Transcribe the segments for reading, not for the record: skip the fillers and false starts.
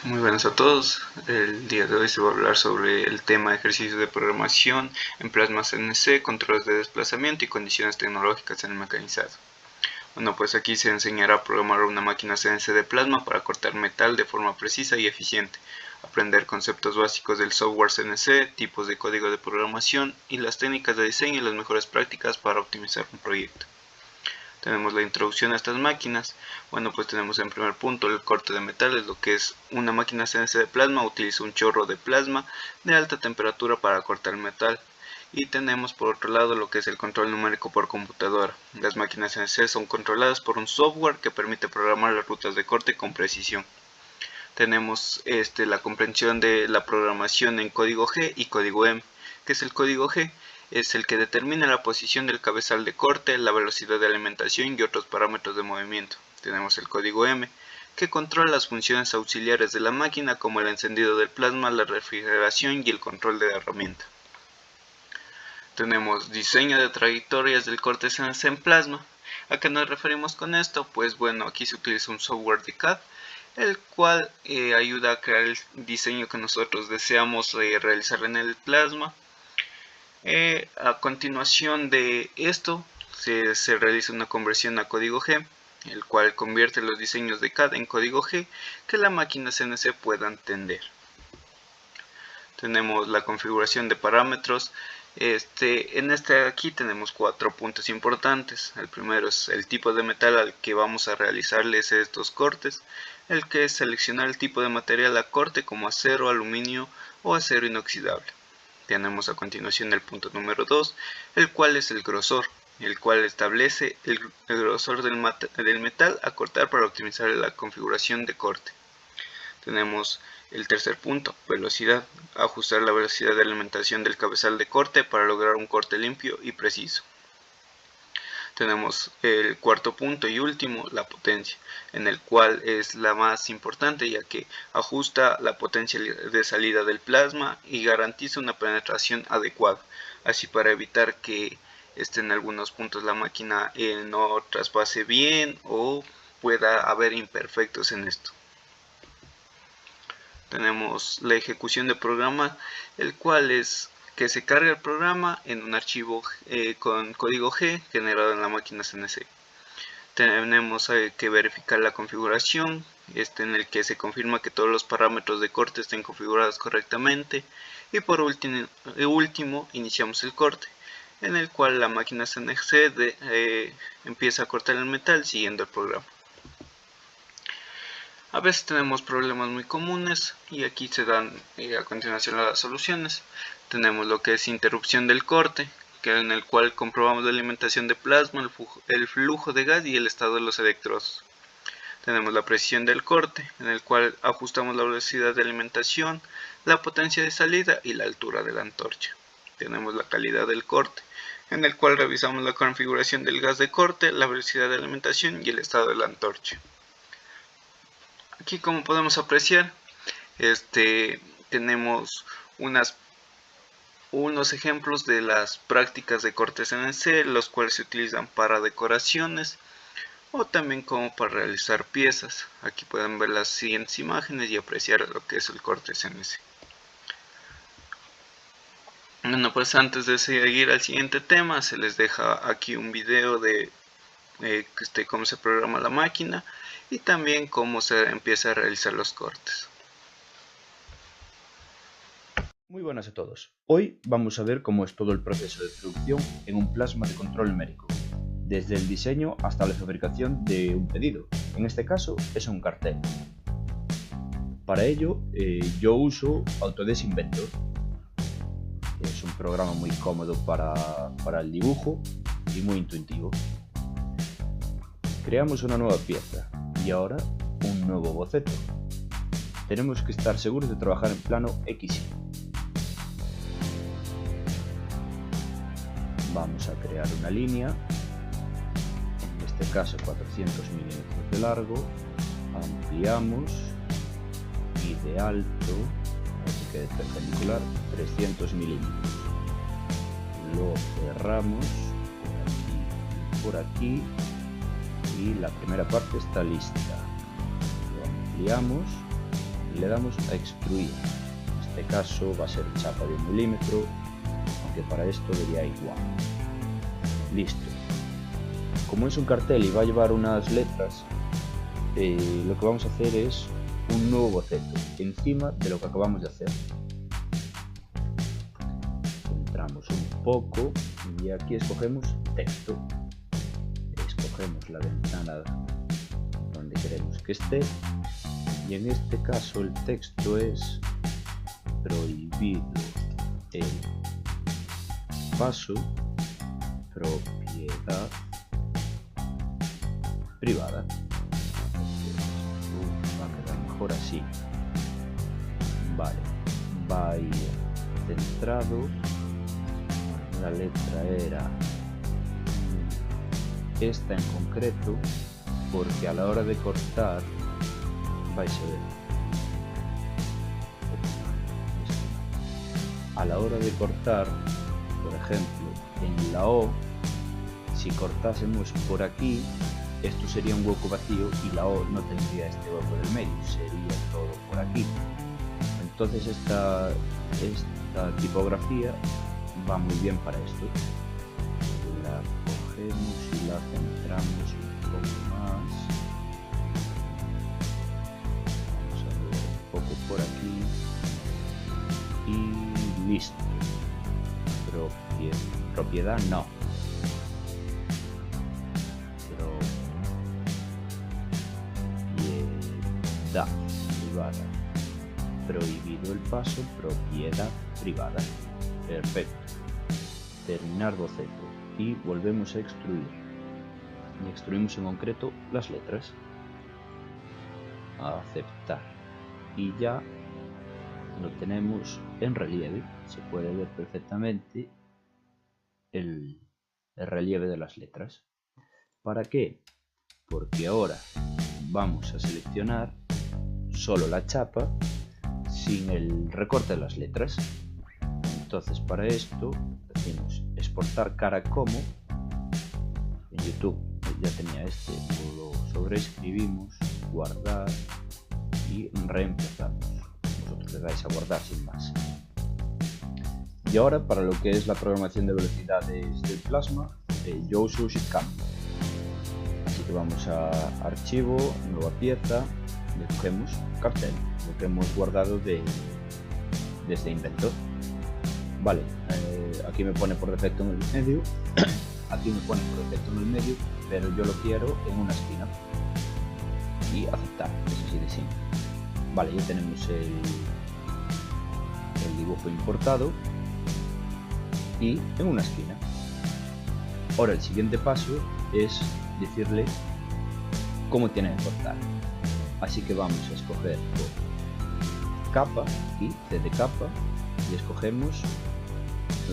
Muy buenas a todos. El día de hoy se va a hablar sobre el tema de ejercicios de programación en Plasma CNC, controles de desplazamiento y condiciones tecnológicas en el mecanizado. Bueno, pues aquí se enseñará a programar una máquina CNC de plasma para cortar metal de forma precisa y eficiente, aprender conceptos básicos del software CNC, tipos de código de programación y las técnicas de diseño y las mejores prácticas para optimizar un proyecto. Tenemos la introducción a estas máquinas. Bueno, pues tenemos en primer punto el corte de metales, lo que es una máquina CNC de plasma, utiliza un chorro de plasma de alta temperatura para cortar el metal. Y tenemos por otro lado lo que es el control numérico por computadora. Las máquinas CNC son controladas por un software que permite programar las rutas de corte con precisión. Tenemos la comprensión de la programación en código G y código M. ¿Qué es el código G? Es el que determina la posición del cabezal de corte, la velocidad de alimentación y otros parámetros de movimiento. Tenemos el código M, que controla las funciones auxiliares de la máquina como el encendido del plasma, la refrigeración y el control de la herramienta. Tenemos diseño de trayectorias del corte CNC en plasma. ¿A qué nos referimos con esto? Pues bueno, aquí se utiliza un software de CAD, el cual ayuda a crear el diseño que nosotros deseamos realizar en el plasma. A continuación de esto se realiza una conversión a código G, el cual convierte los diseños de CAD en código G que la máquina CNC pueda entender. Tenemos la configuración de parámetros. Aquí tenemos 4 puntos importantes. El primero es el tipo de metal al que vamos a realizarles estos cortes, el que es seleccionar el tipo de material a corte como acero, aluminio o acero inoxidable. Tenemos a continuación el punto número 2, el cual es el grosor, el cual establece el grosor del metal a cortar para optimizar la configuración de corte. Tenemos el tercer punto, velocidad, ajustar la velocidad de alimentación del cabezal de corte para lograr un corte limpio y preciso. Tenemos el cuarto punto y último, la potencia, en el cual es la más importante, ya que ajusta la potencia de salida del plasma y garantiza una penetración adecuada, así para evitar que en algunos puntos la máquina no traspase bien o pueda haber imperfectos en esto. Tenemos la ejecución de programa, el cual es que se carga el programa en un archivo con código G generado en la máquina CNC. Tenemos que verificar la configuración, en el que se confirma que todos los parámetros de corte estén configurados correctamente. Y por último, iniciamos el corte, en el cual la máquina CNC empieza a cortar el metal siguiendo el programa. A veces tenemos problemas muy comunes y aquí se dan a continuación las soluciones. Tenemos lo que es interrupción del corte, en el cual comprobamos la alimentación de plasma, el flujo de gas y el estado de los electrodos. Tenemos la precisión del corte, en el cual ajustamos la velocidad de alimentación, la potencia de salida y la altura de la antorcha. Tenemos la calidad del corte, en el cual revisamos la configuración del gas de corte, la velocidad de alimentación y el estado de la antorcha. Aquí, como podemos apreciar, tenemos unos ejemplos de las prácticas de corte CNC, los cuales se utilizan para decoraciones o también como para realizar piezas. Aquí pueden ver las siguientes imágenes y apreciar lo que es el corte CNC. Bueno, pues antes de seguir al siguiente tema, se les deja aquí un video de cómo se programa la máquina y también cómo se empieza a realizar los cortes. Muy buenas a todos. Hoy vamos a ver cómo es todo el proceso de producción en un plasma de control numérico, desde el diseño hasta la fabricación de un pedido. En este caso es un cartel. Para ello yo uso Autodesk Inventor. Es un programa muy cómodo para el dibujo y muy intuitivo. Creamos una nueva pieza y ahora un nuevo boceto. Tenemos que estar seguros de trabajar en plano XY. Vamos a crear una línea, en este caso 400 milímetros de largo, ampliamos y de alto, que quede perpendicular, 300 milímetros. Lo cerramos por aquí y la primera parte está lista. Lo ampliamos y le damos a extruir. En este caso va a ser chapa de 1 milímetro, aunque para esto debería igual. Listo. Como es un cartel y va a llevar unas letras, lo que vamos a hacer es un nuevo boceto encima de lo que acabamos de hacer. Entramos un poco y aquí escogemos texto. Escogemos la ventana donde queremos que esté, y en este caso el texto es: prohibido el paso, propiedad privada. Va a quedar mejor así. Vale, va a ir centrado. La letra era esta en concreto, porque a la hora de cortar vais a ver, a la hora de cortar, por ejemplo, en la O, si cortásemos por aquí, esto sería un hueco vacío y la O no tendría este hueco del medio, sería todo por aquí. Entonces esta tipografía va muy bien para esto. La cogemos y la centramos un poco más. Vamos a ver un poco por aquí y listo. Propiedad no. Propiedad privada. Prohibido el paso, propiedad privada. Perfecto. Terminar boceto y volvemos a extruir. Y extruimos en concreto las letras. A aceptar. Y ya lo tenemos en relieve. Se puede ver perfectamente el relieve de las letras. ¿Para qué? Porque ahora vamos a seleccionar solo la chapa sin el recorte de las letras. Entonces para esto decimos exportar cara como. En YouTube ya tenía este, lo sobreescribimos, guardar y reemplazamos. Vosotros le dais a guardar sin más. Y ahora para lo que es la programación de velocidades del plasma, yo uso Shiftcam. Así que vamos a archivo, nueva pieza, y cogemos cartel, lo que hemos guardado de este invento. Vale, aquí me pone por defecto en el medio, aquí me pone por defecto en el medio, pero yo lo quiero en una esquina. Y aceptar, es así de simple. Vale, ya tenemos el dibujo importado y en una esquina. Ahora el siguiente paso es decirle cómo tiene que cortar. Así que vamos a escoger por capa, aquí, C de capa, y escogemos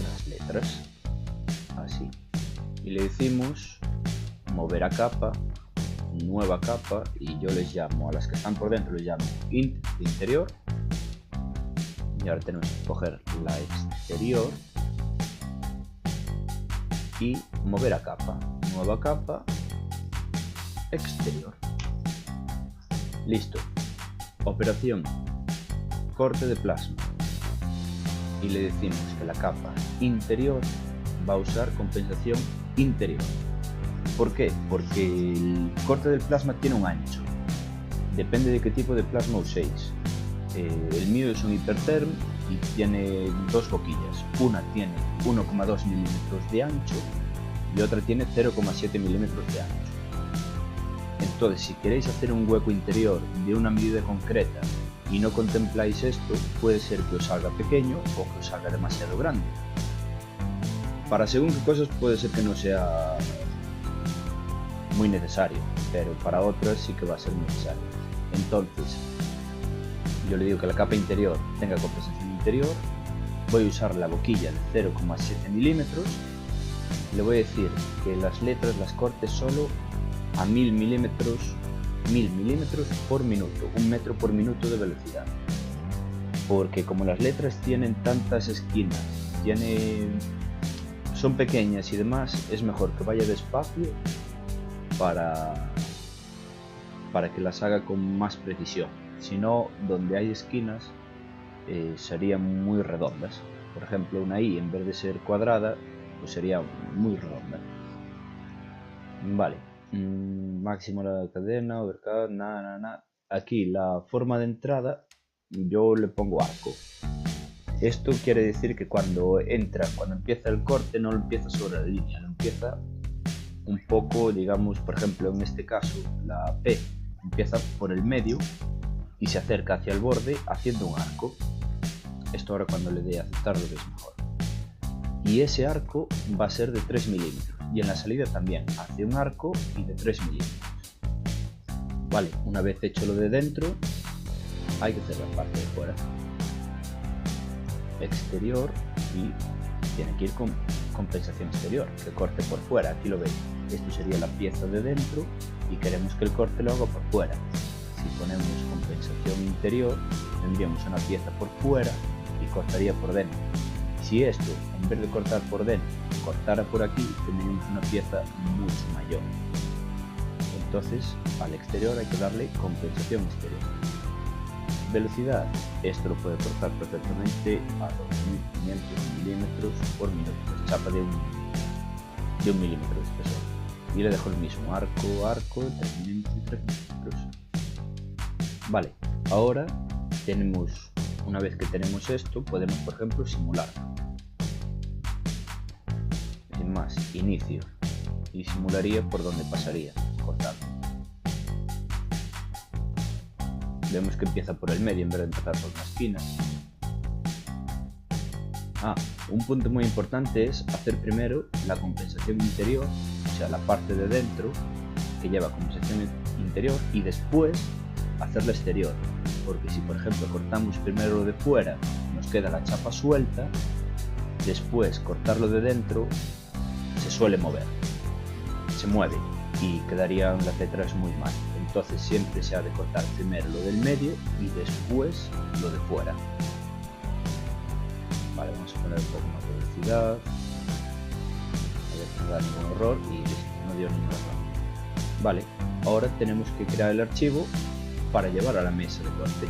las letras, así. Y le decimos mover a capa, nueva capa, y yo les llamo, a las que están por dentro les llamo int de interior. Y ahora tenemos que coger la exterior y mover a capa, nueva capa, exterior. Listo. Operación corte de plasma. Y le decimos que la capa interior va a usar compensación interior. ¿Por qué? Porque el corte del plasma tiene un ancho. Depende de qué tipo de plasma uséis. El mío es un hiperterm y tiene dos boquillas. Una tiene 1,2 milímetros de ancho y otra tiene 0,7 milímetros de ancho. Entonces, si queréis hacer un hueco interior de una medida concreta y no contempláis esto, puede ser que os salga pequeño o que os salga demasiado grande. Para según qué cosas puede ser que no sea muy necesario, pero para otras sí que va a ser necesario. Entonces, yo le digo que la capa interior tenga compensación interior, voy a usar la boquilla de 0,7 milímetros, le voy a decir que las letras las corte solo a 1000 milímetros por minuto, 1 metro por minuto de velocidad. Porque como las letras tienen tantas esquinas, son pequeñas y demás, es mejor que vaya despacio para para que las haga con más precisión. Si no, donde hay esquinas serían muy redondas. Por ejemplo, una I en vez de ser cuadrada, pues sería muy redonda. Vale, máximo la cadena, overcast, nada. Aquí la forma de entrada yo le pongo arco. Esto quiere decir que cuando empieza el corte, no lo empieza sobre la línea, lo empieza un poco, digamos, por ejemplo, en este caso, la P empieza por el medio y se acerca hacia el borde haciendo un arco. Esto ahora cuando le dé a aceptar lo veis mejor. Y ese arco va a ser de 3 milímetros. Y en la salida también hace un arco y de 3 milímetros. Vale, una vez hecho lo de dentro, hay que hacer la parte de fuera. Exterior, y tiene que ir con compensación exterior, que corte por fuera. Aquí lo veis. Esto sería la pieza de dentro y queremos que el corte lo haga por fuera. Si ponemos compensación interior, tendríamos una pieza por fuera y cortaría por dentro. Si esto, en vez de cortar por dentro, cortara por aquí, tendríamos una pieza mucho mayor. Entonces, al exterior hay que darle compensación exterior. Velocidad, esto lo puede cortar perfectamente a 2500 milímetros por minuto, es chapa de un milímetro de espesor. Y le dejo el mismo arco, 3 milímetros y 3 milímetros. Vale, ahora una vez que tenemos esto, podemos por ejemplo simularlo. Sin más, inicio, y simularía por donde pasaría, cortando. Vemos que empieza por el medio en vez de empezar por una esquina. Un punto muy importante es hacer primero la compensación interior, o sea la parte de dentro que lleva compensación interior, y después hacer la exterior, porque si por ejemplo cortamos primero lo de fuera, nos queda la chapa suelta, después cortarlo de dentro se suele mover, se mueve y quedarían las letras muy mal. Entonces siempre se ha de cortar primero lo del medio y después lo de fuera. Vale, vamos a poner un poco más de velocidad, a ver si no da ningún error, y listo, no dio ningún error. Vale, ahora tenemos que crear el archivo para llevar a la mesa de corte.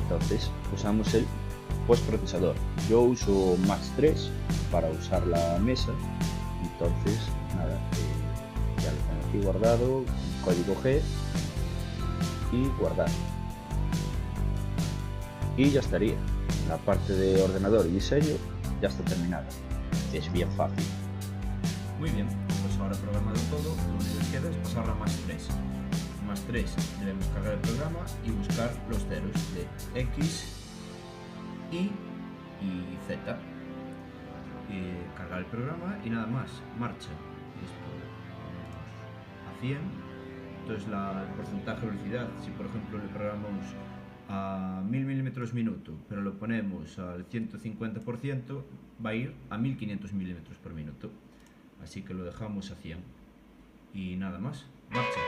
Entonces usamos el postprocesador. Yo uso Max 3 para usar la mesa. Entonces nada, ya lo tengo aquí guardado, código G, y guardar. Y ya estaría. La parte de ordenador y diseño ya está terminada. Es bien fácil. Muy bien, pues ahora programado todo, lo único que queda es pasar a Max 3. Más 3 debemos cargar el programa y buscar los ceros de X, Y y Z. Cargar el programa y nada más, marcha. Esto a 100. Entonces el porcentaje de velocidad, si por ejemplo le programamos a 1000 milímetros minuto, pero lo ponemos al 150%, va a ir a 1500 milímetros por minuto. Así que lo dejamos a 100. Y nada más, marcha.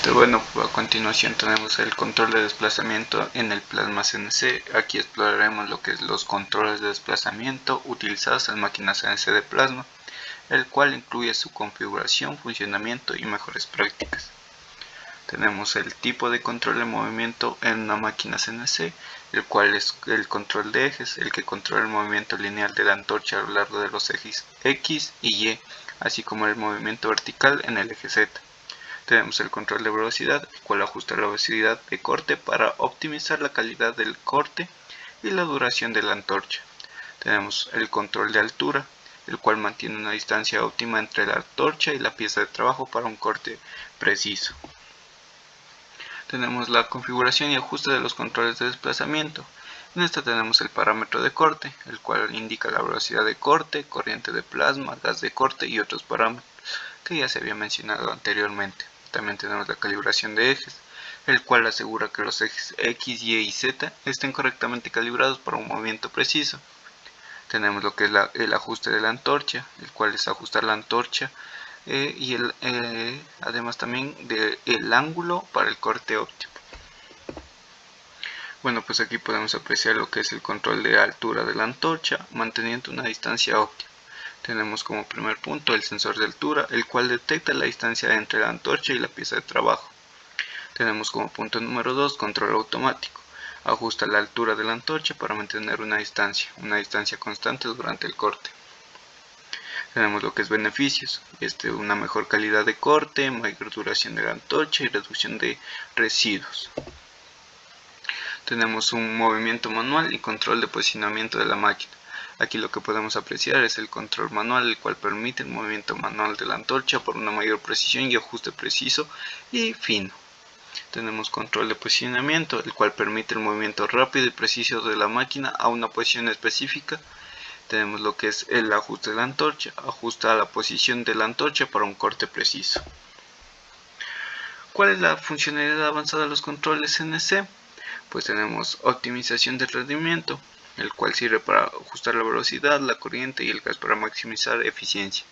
Bueno, a continuación tenemos el control de desplazamiento en el plasma CNC. Aquí exploraremos lo que es los controles de desplazamiento utilizados en máquinas CNC de plasma, el cual incluye su configuración, funcionamiento y mejores prácticas. Tenemos el tipo de control de movimiento en una máquina CNC, el cual es el control de ejes, el que controla el movimiento lineal de la antorcha a lo largo de los ejes X y Y, así como el movimiento vertical en el eje Z. Tenemos el control de velocidad, el cual ajusta la velocidad de corte para optimizar la calidad del corte y la duración de la antorcha. Tenemos el control de altura, el cual mantiene una distancia óptima entre la antorcha y la pieza de trabajo para un corte preciso. Tenemos la configuración y ajuste de los controles de desplazamiento. En esta tenemos el parámetro de corte, el cual indica la velocidad de corte, corriente de plasma, gas de corte y otros parámetros que ya se había mencionado anteriormente. También tenemos la calibración de ejes, el cual asegura que los ejes X, Y y Z estén correctamente calibrados para un movimiento preciso. Tenemos lo que es el ajuste de la antorcha, el cual es ajustar la antorcha y además también del ángulo para el corte óptimo. Bueno, pues aquí podemos apreciar lo que es el control de altura de la antorcha, manteniendo una distancia óptima. Tenemos como primer punto el sensor de altura, el cual detecta la distancia entre la antorcha y la pieza de trabajo. Tenemos como punto número 2 control automático. Ajusta la altura de la antorcha para mantener una distancia constante durante el corte. Tenemos lo que es beneficios, una mejor calidad de corte, mayor duración de la antorcha y reducción de residuos. Tenemos un movimiento manual y control de posicionamiento de la máquina. Aquí lo que podemos apreciar es el control manual, el cual permite el movimiento manual de la antorcha por una mayor precisión y ajuste preciso y fino. Tenemos control de posicionamiento, el cual permite el movimiento rápido y preciso de la máquina a una posición específica. Tenemos lo que es el ajuste de la antorcha, ajusta la posición de la antorcha para un corte preciso. ¿Cuál es la funcionalidad avanzada de los controles CNC? Pues tenemos optimización del rendimiento, el cual sirve para ajustar la velocidad, la corriente y el gas para maximizar eficiencia.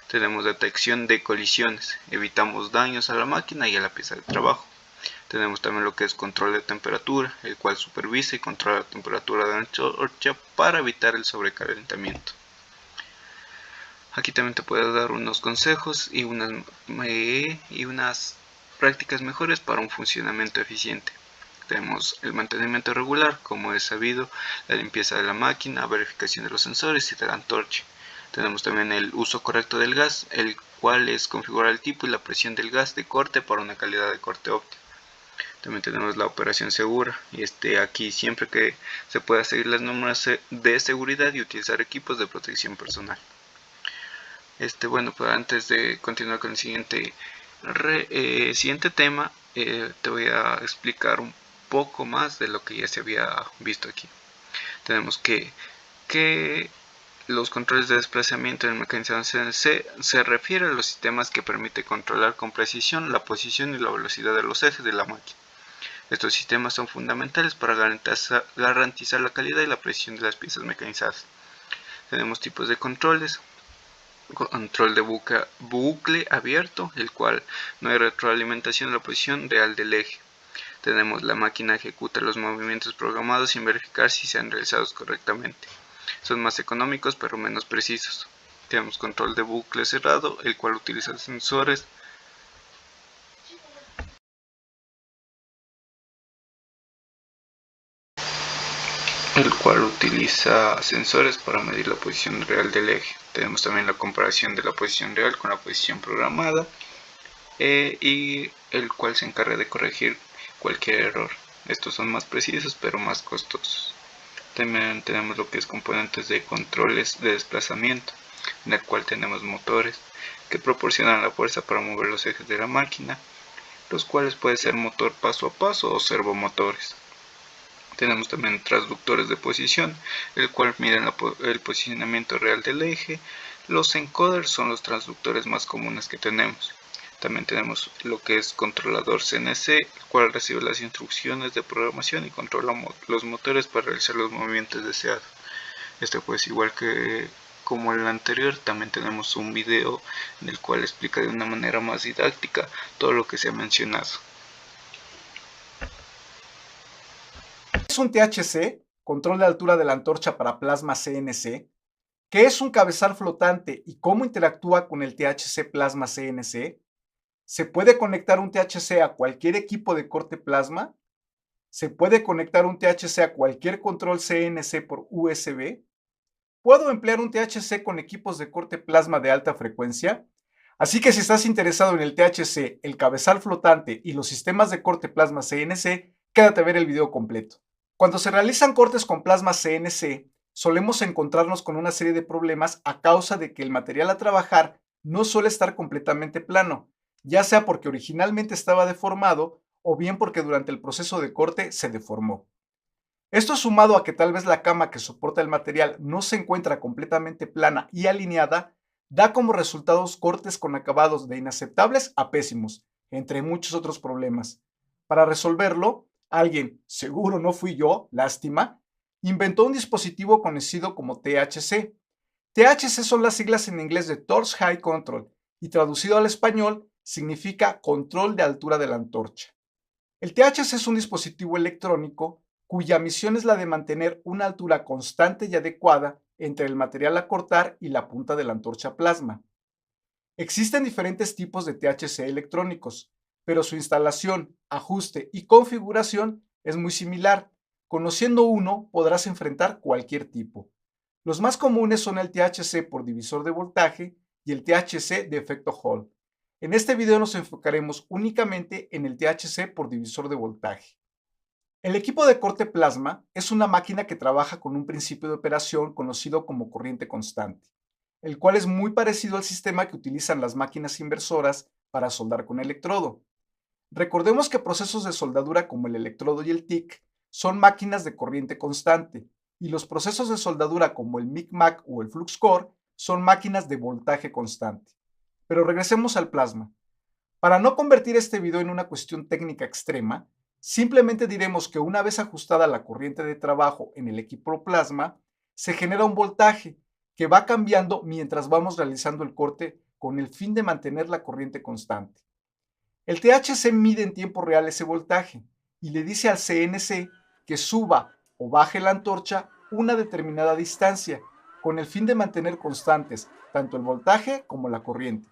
Tenemos detección de colisiones, evitamos daños a la máquina y a la pieza de trabajo. Tenemos también lo que es control de temperatura, el cual supervisa y controla la temperatura de la antorcha para evitar el sobrecalentamiento. Aquí también te puedo dar unos consejos y unas prácticas mejores para un funcionamiento eficiente. Tenemos el mantenimiento regular, como es sabido, la limpieza de la máquina, verificación de los sensores y de la antorcha. Tenemos también el uso correcto del gas, el cual es configurar el tipo y la presión del gas de corte para una calidad de corte óptima. También tenemos la operación segura, y aquí siempre que se pueda seguir las normas de seguridad y utilizar equipos de protección personal. Bueno, pues antes de continuar con el siguiente tema, te voy a explicar un poco más de lo que ya se había visto aquí. Tenemos que los controles de desplazamiento en el mecanizado CNC se refiere a los sistemas que permiten controlar con precisión la posición y la velocidad de los ejes de la máquina. Estos sistemas son fundamentales para garantizar la calidad y la precisión de las piezas mecanizadas. Tenemos tipos de controles. Control de bucle abierto, el cual no hay retroalimentación de la posición real del eje. Tenemos la máquina ejecuta los movimientos programados sin verificar si se han realizado correctamente. Son más económicos pero menos precisos. Tenemos control de bucle cerrado, el cual utiliza sensores para medir la posición real del eje. Tenemos también la comparación de la posición real con la posición programada y el cual se encarga de corregir cualquier error. Estos son más precisos pero más costosos. También tenemos lo que es componentes de controles de desplazamiento, en el cual tenemos motores que proporcionan la fuerza para mover los ejes de la máquina, los cuales pueden ser motor paso a paso o servomotores. Tenemos también transductores de posición, el cual miden el posicionamiento real del eje. Los encoders son los transductores más comunes que tenemos. También tenemos lo que es controlador CNC, el cual recibe las instrucciones de programación y controla los motores para realizar los movimientos deseados. Pues igual que Como el anterior, también tenemos un video en el cual explica de una manera más didáctica todo lo que se ha mencionado. Es un THC, control de altura de la antorcha para plasma CNC, qué es un cabezal flotante y cómo interactúa con el THC plasma CNC. ¿Se puede conectar un THC a cualquier equipo de corte plasma? ¿Se puede conectar un THC a cualquier control CNC por USB? ¿Puedo emplear un THC con equipos de corte plasma de alta frecuencia? Así que si estás interesado en el THC, el cabezal flotante y los sistemas de corte plasma CNC, quédate a ver el video completo. Cuando se realizan cortes con plasma CNC, solemos encontrarnos con una serie de problemas a causa de que el material a trabajar no suele estar completamente plano, ya sea porque originalmente estaba deformado o bien porque durante el proceso de corte se deformó. Esto sumado a que tal vez la cama que soporta el material no se encuentra completamente plana y alineada, da como resultados cortes con acabados de inaceptables a pésimos, entre muchos otros problemas. Para resolverlo, alguien, seguro no fui yo, lástima, inventó un dispositivo conocido como THC. THC son las siglas en inglés de Torch High Control y traducido al español significa control de altura de la antorcha. El THC es un dispositivo electrónico cuya misión es la de mantener una altura constante y adecuada entre el material a cortar y la punta de la antorcha plasma. Existen diferentes tipos de THC electrónicos, pero su instalación, ajuste y configuración es muy similar. Conociendo uno, podrás enfrentar cualquier tipo. Los más comunes son el THC por divisor de voltaje y el THC de efecto Hall. En este video nos enfocaremos únicamente en el THC por divisor de voltaje. El equipo de corte plasma es una máquina que trabaja con un principio de operación conocido como corriente constante, el cual es muy parecido al sistema que utilizan las máquinas inversoras para soldar con electrodo. Recordemos que procesos de soldadura como el electrodo y el TIC son máquinas de corriente constante, y los procesos de soldadura como el MIC-MAC o el FluxCore son máquinas de voltaje constante. Pero regresemos al plasma. Para no convertir este video en una cuestión técnica extrema, simplemente diremos que una vez ajustada la corriente de trabajo en el equipo plasma, se genera un voltaje que va cambiando mientras vamos realizando el corte con el fin de mantener la corriente constante. El THC mide en tiempo real ese voltaje y le dice al CNC que suba o baje la antorcha una determinada distancia con el fin de mantener constantes tanto el voltaje como la corriente.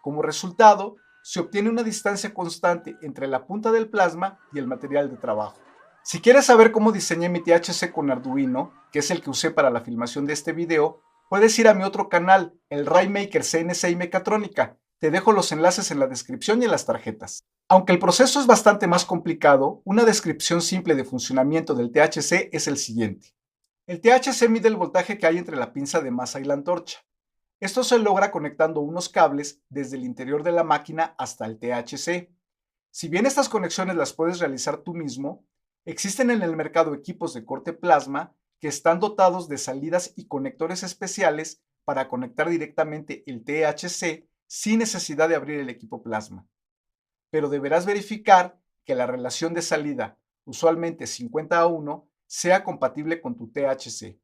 Como resultado, se obtiene una distancia constante entre la punta del plasma y el material de trabajo. Si quieres saber cómo diseñé mi THC con Arduino, que es el que usé para la filmación de este video, puedes ir a mi otro canal, el Rainmaker CNC y Mecatrónica. Te dejo los enlaces en la descripción y en las tarjetas. Aunque el proceso es bastante más complicado, una descripción simple de funcionamiento del THC es el siguiente. El THC mide el voltaje que hay entre la pinza de masa y la antorcha. Esto se logra conectando unos cables desde el interior de la máquina hasta el THC. Si bien estas conexiones las puedes realizar tú mismo, existen en el mercado equipos de corte plasma que están dotados de salidas y conectores especiales para conectar directamente el THC sin necesidad de abrir el equipo plasma. Pero deberás verificar que la relación de salida, usualmente 50:1, sea compatible con tu THC.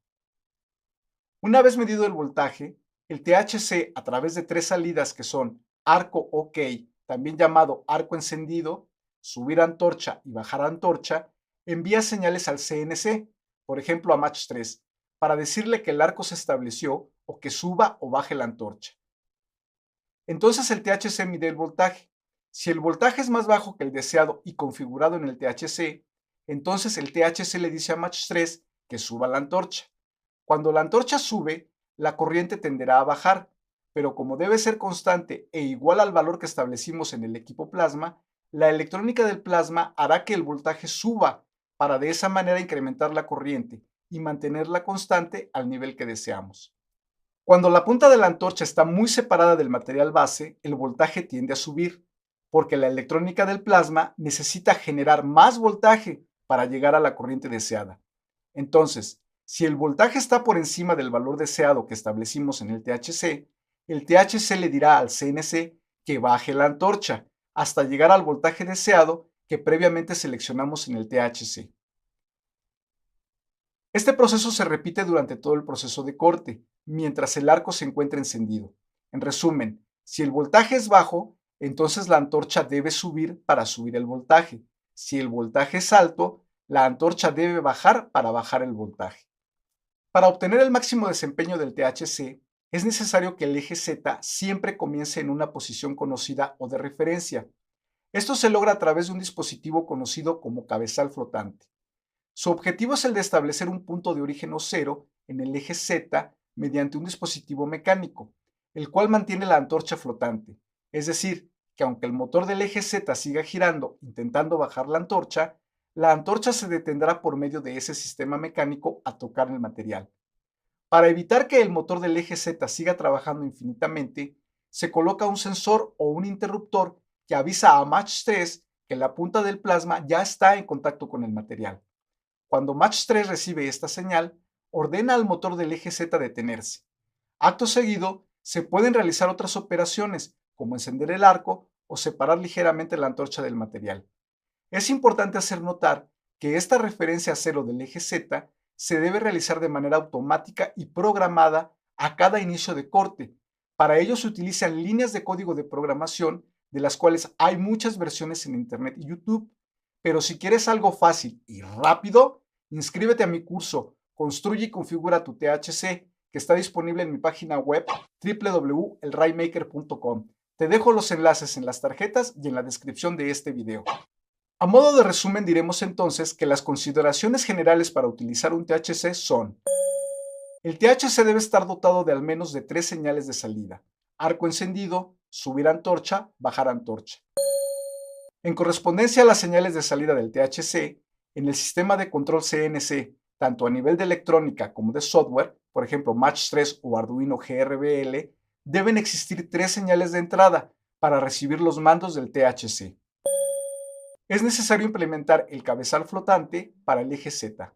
Una vez medido el voltaje, el THC a través de tres salidas que son arco OK, también llamado arco encendido, subir antorcha y bajar antorcha, envía señales al CNC, por ejemplo a Match 3, para decirle que el arco se estableció o que suba o baje la antorcha. Entonces el THC mide el voltaje. Si el voltaje es más bajo que el deseado y configurado en el THC, entonces el THC le dice a Match 3 que suba la antorcha. Cuando la antorcha sube, la corriente tenderá a bajar, pero como debe ser constante e igual al valor que establecimos en el equipo plasma, la electrónica del plasma hará que el voltaje suba para de esa manera incrementar la corriente y mantenerla constante al nivel que deseamos. Cuando la punta de la antorcha está muy separada del material base, el voltaje tiende a subir, porque la electrónica del plasma necesita generar más voltaje para llegar a la corriente deseada. Entonces, si el voltaje está por encima del valor deseado que establecimos en el THC le dirá al CNC que baje la antorcha hasta llegar al voltaje deseado que previamente seleccionamos en el THC. Este proceso se repite durante todo el proceso de corte, mientras el arco se encuentra encendido. En resumen, si el voltaje es bajo, entonces la antorcha debe subir para subir el voltaje. Si el voltaje es alto, la antorcha debe bajar para bajar el voltaje. Para obtener el máximo desempeño del THC, es necesario que el eje Z siempre comience en una posición conocida o de referencia. Esto se logra a través de un dispositivo conocido como cabezal flotante. Su objetivo es el de establecer un punto de origen o cero en el eje Z mediante un dispositivo mecánico, el cual mantiene la antorcha flotante. Es decir, que aunque el motor del eje Z siga girando intentando bajar la antorcha se detendrá por medio de ese sistema mecánico a tocar el material. Para evitar que el motor del eje Z siga trabajando infinitamente, se coloca un sensor o un interruptor que avisa a Match 3 que la punta del plasma ya está en contacto con el material. Cuando Match 3 recibe esta señal, ordena al motor del eje Z detenerse. Acto seguido, se pueden realizar otras operaciones, como encender el arco o separar ligeramente la antorcha del material. Es importante hacer notar que esta referencia a cero del eje Z se debe realizar de manera automática y programada a cada inicio de corte. Para ello se utilizan líneas de código de programación, de las cuales hay muchas versiones en Internet y YouTube. Pero si quieres algo fácil y rápido, inscríbete a mi curso Construye y configura tu THC, que está disponible en mi página web www.elraymaker.com. Te dejo los enlaces en las tarjetas y en la descripción de este video. A modo de resumen diremos entonces que las consideraciones generales para utilizar un THC son: el THC debe estar dotado de al menos de 3 señales de salida: arco encendido, subir antorcha, bajar antorcha. En correspondencia a las señales de salida del THC, en el sistema de control CNC, tanto a nivel de electrónica como de software, por ejemplo Match 3 o Arduino GRBL, deben existir 3 señales de entrada para recibir los mandos del THC. Es necesario implementar el cabezal flotante para el eje Z.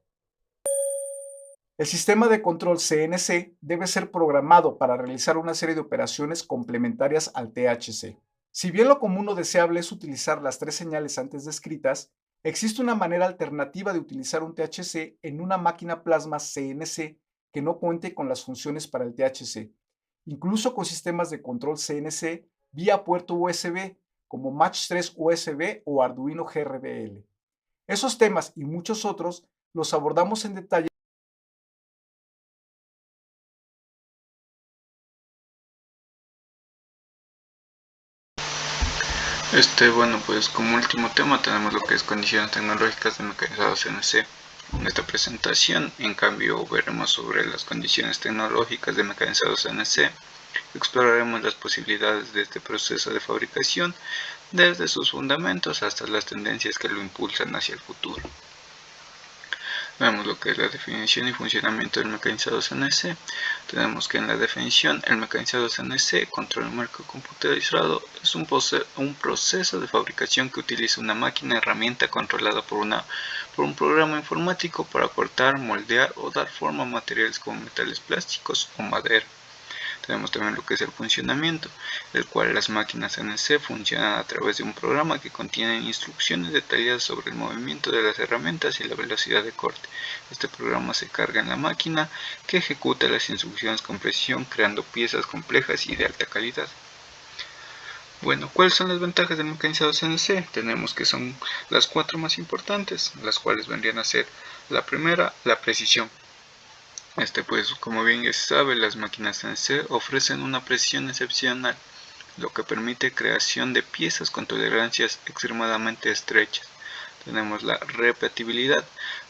El sistema de control CNC debe ser programado para realizar una serie de operaciones complementarias al THC. Si bien lo común o deseable es utilizar las 3 señales antes descritas, existe una manera alternativa de utilizar un THC en una máquina plasma CNC que no cuente con las funciones para el THC, incluso con sistemas de control CNC vía puerto USB, como Match 3 USB o Arduino GRBL. Esos temas y muchos otros los abordamos en detalle. Bueno, pues como último tema tenemos lo que es condiciones tecnológicas de mecanizado CNC. En esta presentación, en cambio, veremos sobre las condiciones tecnológicas de mecanizado CNC. Exploraremos las posibilidades de este proceso de fabricación, desde sus fundamentos hasta las tendencias que lo impulsan hacia el futuro. Vemos lo que es la definición y funcionamiento del mecanizado CNC. Tenemos que en la definición, el mecanizado CNC, control numérico computarizado, es un proceso de fabricación que utiliza una máquina herramienta controlada por un programa informático para cortar, moldear o dar forma a materiales como metales plásticos o madera. Tenemos también lo que es el funcionamiento, el cual las máquinas CNC funcionan a través de un programa que contiene instrucciones detalladas sobre el movimiento de las herramientas y la velocidad de corte. Este programa se carga en la máquina, que ejecuta las instrucciones con precisión, creando piezas complejas y de alta calidad. Bueno, ¿cuáles son las ventajas del mecanizado CNC? Tenemos que son las 4 más importantes, las cuales vendrían a ser: la primera, la precisión. Pues como bien ya se sabe, las máquinas CNC ofrecen una precisión excepcional, lo que permite creación de piezas con tolerancias extremadamente estrechas. Tenemos la repetibilidad,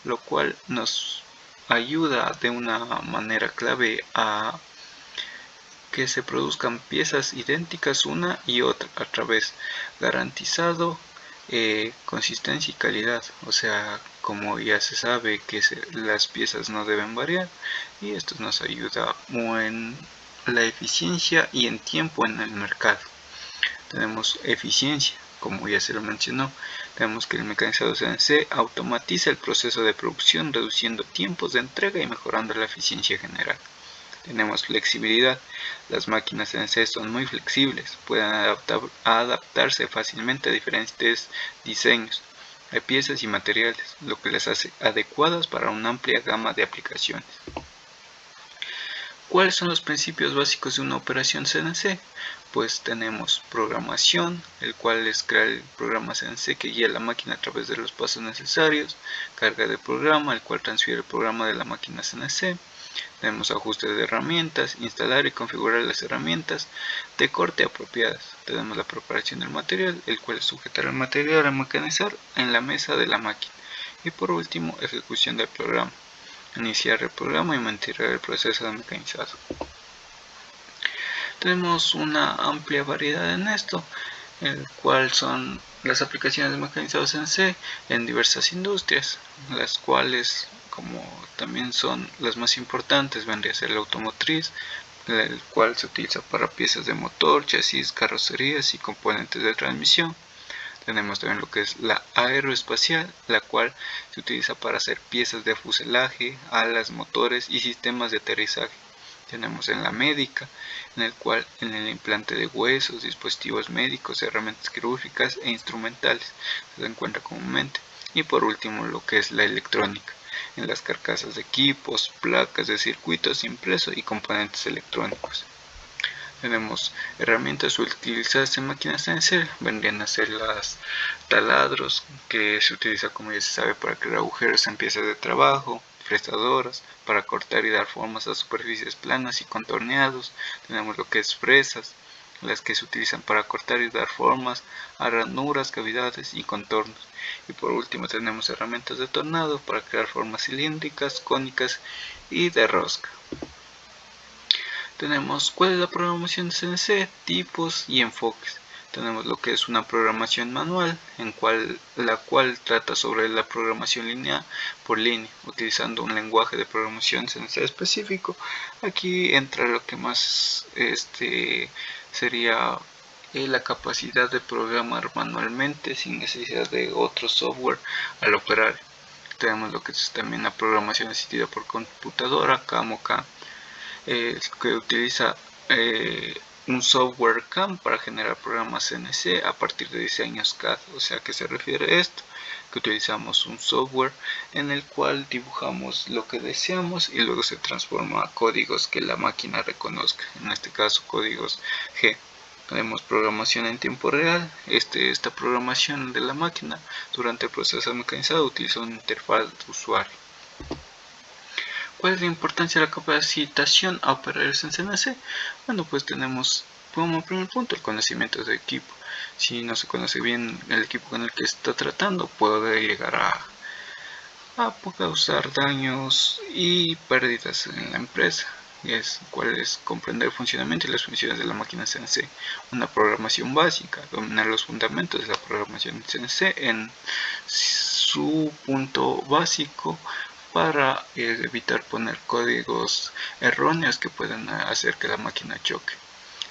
lo cual nos ayuda de una manera clave a que se produzcan piezas idénticas una y otra a través garantizado consistencia y calidad, o sea, como ya se sabe que las piezas no deben variar, y esto nos ayuda en la eficiencia y en tiempo en el mercado. Tenemos eficiencia, como ya se lo mencionó. Tenemos que el mecanizado CNC automatiza el proceso de producción, reduciendo tiempos de entrega y mejorando la eficiencia general. Tenemos flexibilidad. Las máquinas CNC son muy flexibles, pueden adaptarse fácilmente a diferentes diseños de piezas y materiales, lo que las hace adecuadas para una amplia gama de aplicaciones. ¿Cuáles son los principios básicos de una operación CNC? Pues tenemos programación, el cual es crear el programa CNC que guía a la máquina a través de los pasos necesarios, carga de programa, el cual transfiere el programa de la máquina CNC. Tenemos ajustes de herramientas, instalar y configurar las herramientas de corte apropiadas. Tenemos la preparación del material, el cual es sujetar el material a mecanizar en la mesa de la máquina. Y por último, ejecución del programa. Iniciar el programa y mantener el proceso de mecanizado. Tenemos una amplia variedad en esto, el cual son las aplicaciones de mecanizado CNC en diversas industrias, las cuales, como también son las más importantes, vendría a ser la automotriz, el cual se utiliza para piezas de motor, chasis, carrocerías y componentes de transmisión. Tenemos también lo que es la aeroespacial, la cual se utiliza para hacer piezas de fuselaje, alas, motores y sistemas de aterrizaje. Tenemos en la médica, en el cual en el implante de huesos, dispositivos médicos, herramientas quirúrgicas e instrumentales se encuentra comúnmente. Y por último lo que es la electrónica, en las carcasas de equipos, placas de circuitos impresos y componentes electrónicos. Tenemos herramientas utilizadas en máquinas CNC, vendrían a ser las taladros, que se utiliza, como ya se sabe, para crear agujeros en piezas de trabajo, fresadoras, para cortar y dar formas a superficies planas y contorneados. Tenemos lo que es fresas, las que se utilizan para cortar y dar formas a ranuras, cavidades y contornos. Y por último tenemos herramientas de tornado para crear formas cilíndricas, cónicas y de rosca. Tenemos cuál es la programación de CNC, tipos y enfoques. Tenemos lo que es una programación manual, la cual trata sobre la programación línea por línea, utilizando un lenguaje de programación CNC específico. Aquí entra lo que más sería la capacidad de programar manualmente sin necesidad de otro software al operar. Tenemos lo que es también la programación asistida por computadora, CAM o CAM. Que utiliza un software CAM para generar programas CNC a partir de diseños CAD. O sea, ¿a qué se refiere esto? Que utilizamos un software en el cual dibujamos lo que deseamos y luego se transforma a códigos que la máquina reconozca, en este caso códigos G. Tenemos programación en tiempo real. Esta programación de la máquina durante el proceso mecanizado utiliza una interfaz de usuario. ¿Cuál es la importancia de la capacitación a operadores en CNC? Bueno, pues tenemos como primer punto el conocimiento del equipo. Si no se conoce bien el equipo con el que está tratando, puede llegar a causar daños y pérdidas en la empresa. Cuál es comprender el funcionamiento y las funciones de la máquina CNC. Una programación básica, dominar los fundamentos de la programación CNC en su punto básico, para evitar poner códigos erróneos que puedan hacer que la máquina choque.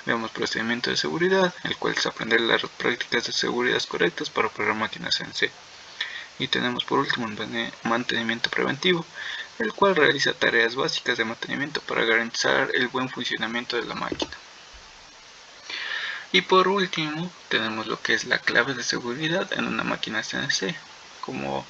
Vemos procedimiento de seguridad, el cual es aprender las prácticas de seguridad correctas para operar máquinas CNC. Y tenemos por último un mantenimiento preventivo, el cual realiza tareas básicas de mantenimiento para garantizar el buen funcionamiento de la máquina. Y por último tenemos lo que es la clave de seguridad en una máquina CNC. Como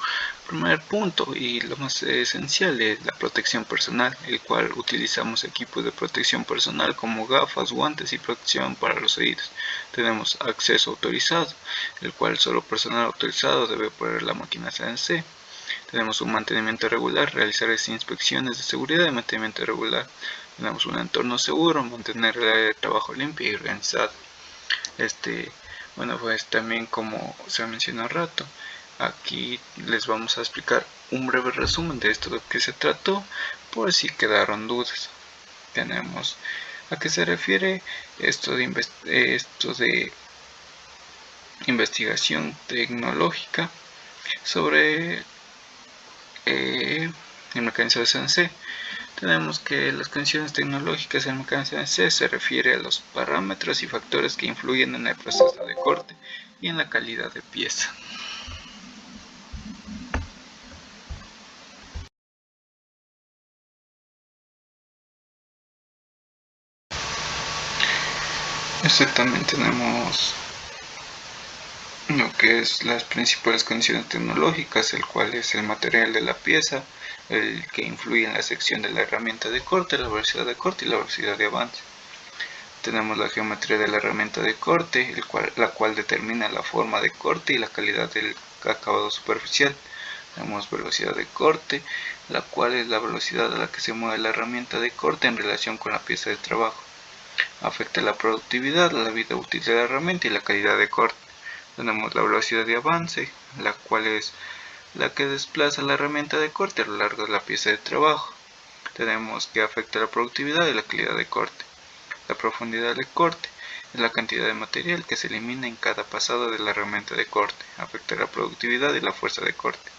primer punto y lo más esencial es la protección personal, el cual utilizamos equipos de protección personal como gafas, guantes y protección para los oídos. Tenemos acceso autorizado, el cual solo personal autorizado debe operar la máquina CNC. Tenemos un mantenimiento regular, realizar inspecciones de seguridad y mantenimiento regular. Tenemos un entorno seguro, mantener el área de trabajo limpia y organizado. Bueno, pues también, como se mencionó hace rato, aquí les vamos a explicar un breve resumen de esto de que se trató, por si quedaron dudas. Tenemos a qué se refiere esto de investigación tecnológica sobre el mecanismo de CNC. Tenemos que las condiciones tecnológicas del mecanismo CNC se refiere a los parámetros y factores que influyen en el proceso de corte y en la calidad de pieza. Exactamente, tenemos lo que es las principales condiciones tecnológicas, el cual es el material de la pieza, el que influye en la sección de la herramienta de corte, la velocidad de corte y la velocidad de avance. Tenemos la geometría de la herramienta de corte, la cual determina la forma de corte y la calidad del acabado superficial. Tenemos velocidad de corte, la cual es la velocidad a la que se mueve la herramienta de corte en relación con la pieza de trabajo. Afecta la productividad, la vida útil de la herramienta y la calidad de corte. Tenemos la velocidad de avance, la cual es la que desplaza la herramienta de corte a lo largo de la pieza de trabajo. Tenemos que afecta la productividad y la calidad de corte. La profundidad de corte es la cantidad de material que se elimina en cada pasado de la herramienta de corte. Afecta la productividad y la fuerza de corte.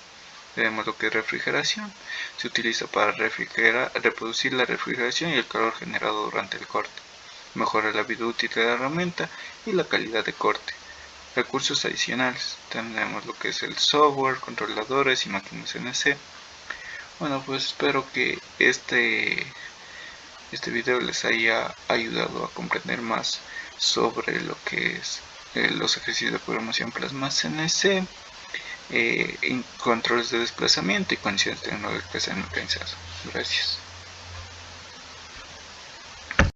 Tenemos lo que es refrigeración. Se utiliza para reproducir la refrigeración y el calor generado durante el corte. Mejora la vida útil de la herramienta y la calidad de corte. Recursos adicionales. Tenemos lo que es el software, controladores y máquinas CNC. Bueno, pues espero que este video les haya ayudado a comprender más sobre lo que es los ejercicios de programación Plasma CNC, controles de desplazamiento y condiciones tecnológicas en el mecanizado. Gracias.